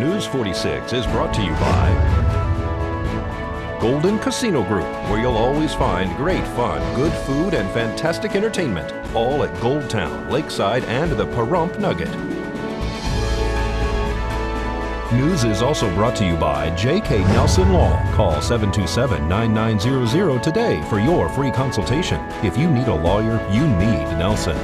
News 46 is brought to you by Golden Casino Group, where you'll always find great fun, good food, and fantastic entertainment, all at Gold Town, Lakeside, and the Pahrump Nugget. News is also brought to you by J.K. Nelson Law. Call 727-9900 today for your free consultation. If you need a lawyer, you need Nelson.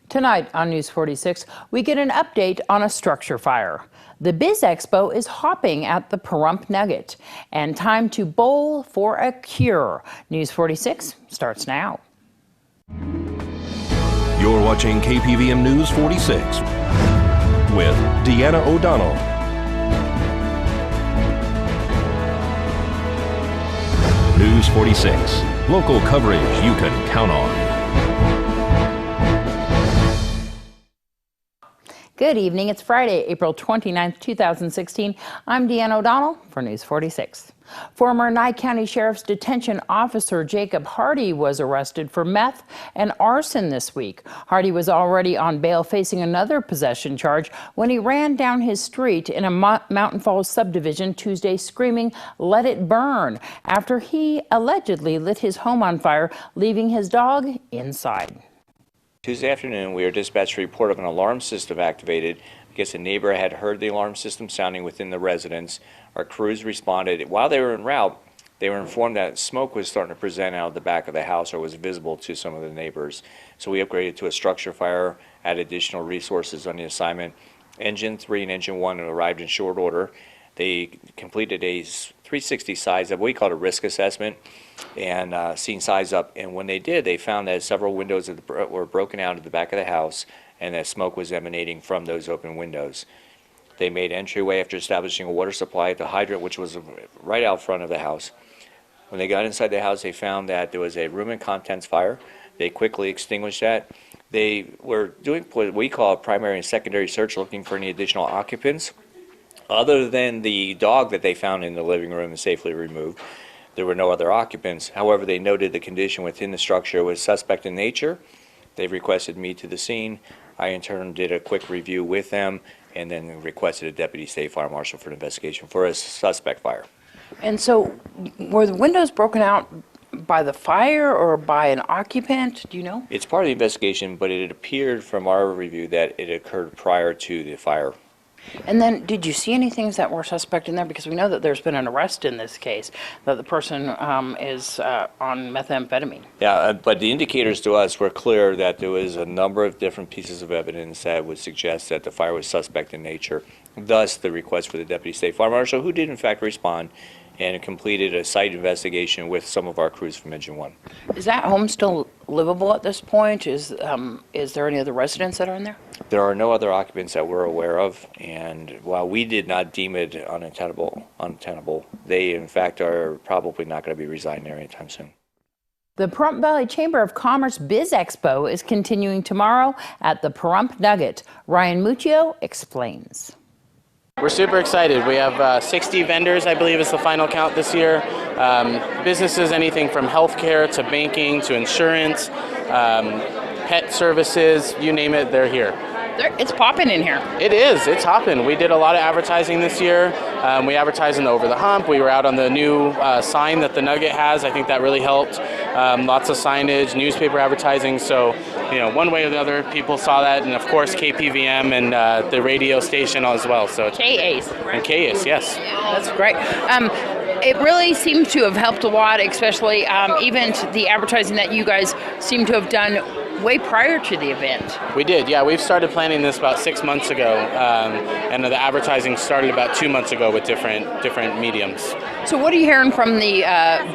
Tonight on News 46, we get an update on a structure fire. The Biz Expo is hopping at the Pahrump Nugget, and time to bowl for a cure. News 46 starts now. You're watching KPVM News 46 with Deanna O'Donnell. News 46, local coverage you can count on. Good evening. It's Friday, April 29th, 2016. I'm Deanna O'Donnell for News 46. Former Nye County Sheriff's Detention Officer Jacob Hardy was arrested for meth and arson this week. Hardy was already on bail facing another possession charge when he ran down his street in a Mountain Falls subdivision Tuesday screaming, "Let it burn," after he allegedly lit his home on fire, leaving his dog inside. Tuesday afternoon, we were dispatched a report of an alarm system activated because a neighbor had heard the alarm system sounding within the residence. Our crews responded. While they were en route, they were informed that smoke was starting to present out of the back of the house or was visible to some of the neighbors. So we upgraded to a structure fire, added additional resources on the assignment. Engine 3 and Engine 1 arrived in short order. They completed a 360 size up, we call it a risk assessment, and seen size up. And when they did, they found that several windows were broken out of the back of the house and that smoke was emanating from those open windows. They made entryway after establishing a water supply at the hydrant, which was right out front of the house. When they got inside the house, they found that there was a room and contents fire. They quickly extinguished that. They were doing what we call a primary and secondary search, looking for any additional occupants. Other than the dog that they found in the living room and safely removed, there were no other occupants. However, they noted the condition within the structure was suspect in nature. They requested me to the scene. I in turn did a quick review with them and then requested a deputy state fire marshal for an investigation for a suspect fire. And so, were the windows broken out by the fire or by an occupant? Do you know? It's part of the investigation, but it appeared from our review that it occurred prior to the fire. And then, did you see any things that were suspect in there? Because we know that there's been an arrest in this case, that the person is on methamphetamine. Yeah, but the indicators to us were clear that there was a number of different pieces of evidence that would suggest that the fire was suspect in nature. Thus, the request for the deputy state fire marshal, who did in fact respond and completed a site investigation with some of our crews from Engine 1. Is that home still livable at this point? Is there any other residents that are in there? There are no other occupants that we're aware of, and while we did not deem it untenable, they in fact are probably not going to be residing there anytime soon. The Pahrump Valley Chamber of Commerce Biz Expo is continuing tomorrow at the Pahrump Nugget. Ryan Muccio explains. We're super excited. We have 60 vendors, I believe is the final count this year. Businesses, anything from healthcare to banking to insurance, pet services, you name it, they're here. It's popping in here. It is. It's hopping. We did a lot of advertising this year. We advertised in the Over the Hump. We were out on the new sign that the Nugget has. I think that really helped. Lots of signage, newspaper advertising. So, one way or the other, people saw that. And, of course, KPVM and the radio station as well. So KACE. And KACE, yes. That's great. It really seems to have helped a lot, especially even the advertising that you guys seem to have done way prior to the event. We did, yeah. We've started planning this about 6 months ago, and the advertising started about 2 months ago with different mediums. So what are you hearing from the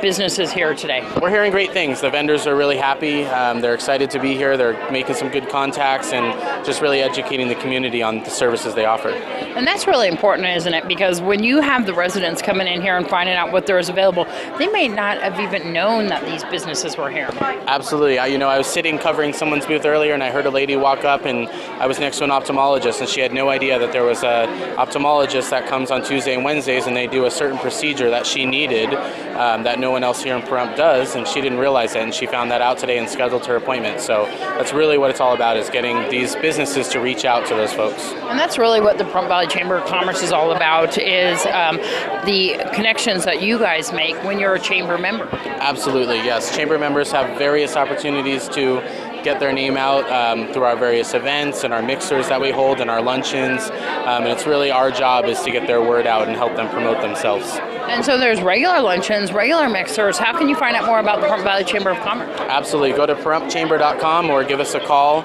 businesses here today? We're hearing great things. The vendors are really happy. They're excited to be here. They're making some good contacts and just really educating the community on the services they offer. And that's really important, isn't it? Because when you have the residents coming in here and finding out what there is available, they may not have even known that these businesses were here. Absolutely. I was sitting covering someone's booth earlier and I heard a lady walk up, and I was next to an ophthalmologist, and she had no idea that there was a ophthalmologist that comes on Tuesday and Wednesdays, and they do a certain procedure that she needed that no one else here in Pahrump does, and she didn't realize it, and she found that out today and scheduled her appointment. So that's really what it's all about, is getting these businesses to reach out to those folks. And that's really what the Pahrump Valley Chamber of Commerce is all about, is the connections that you guys make when you're a chamber member. Absolutely, yes. Chamber members have various opportunities to get their name out through our various events and our mixers that we hold and our luncheons. And it's really our job is to get their word out and help them promote themselves. And so there's regular luncheons, regular mixers. How can you find out more about the Pahrump Valley Chamber of Commerce? Absolutely. Go to PahrumpChamber.com or give us a call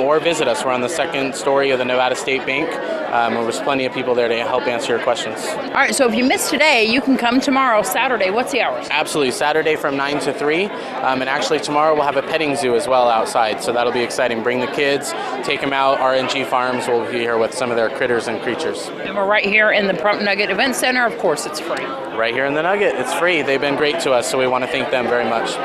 or visit us. We're on the second story of the Nevada State Bank. There's plenty of people there to help answer your questions. All right, so if you missed today, you can come tomorrow, Saturday. What's the hours? Absolutely. Saturday from 9 to 3. And actually tomorrow we'll have a petting zoo as well outside, so that'll be exciting. Bring the kids, take them out. RNG Farms will be here with some of their critters and creatures. And we're right here in the Pahrump Nugget Event Center. Of course, it's free. Right here in the Nugget. It's free. They've been great to us, so we want to thank them very much.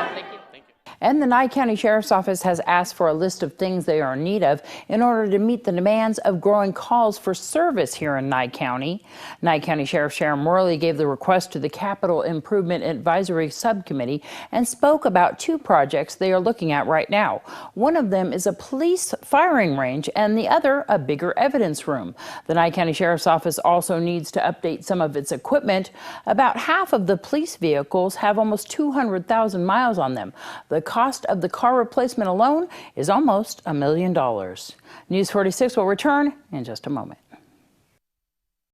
And the Nye County Sheriff's Office has asked for a list of things they are in need of in order to meet the demands of growing calls for service here in Nye County. Nye County Sheriff Sharon Morley gave the request to the Capital Improvement Advisory Subcommittee and spoke about two projects they are looking at right now. One of them is a police firing range and the other a bigger evidence room. The Nye County Sheriff's Office also needs to update some of its equipment. About half of the police vehicles have almost 200,000 miles on them. The cost of the car replacement alone is almost $1 million. News 46 will return in just a moment.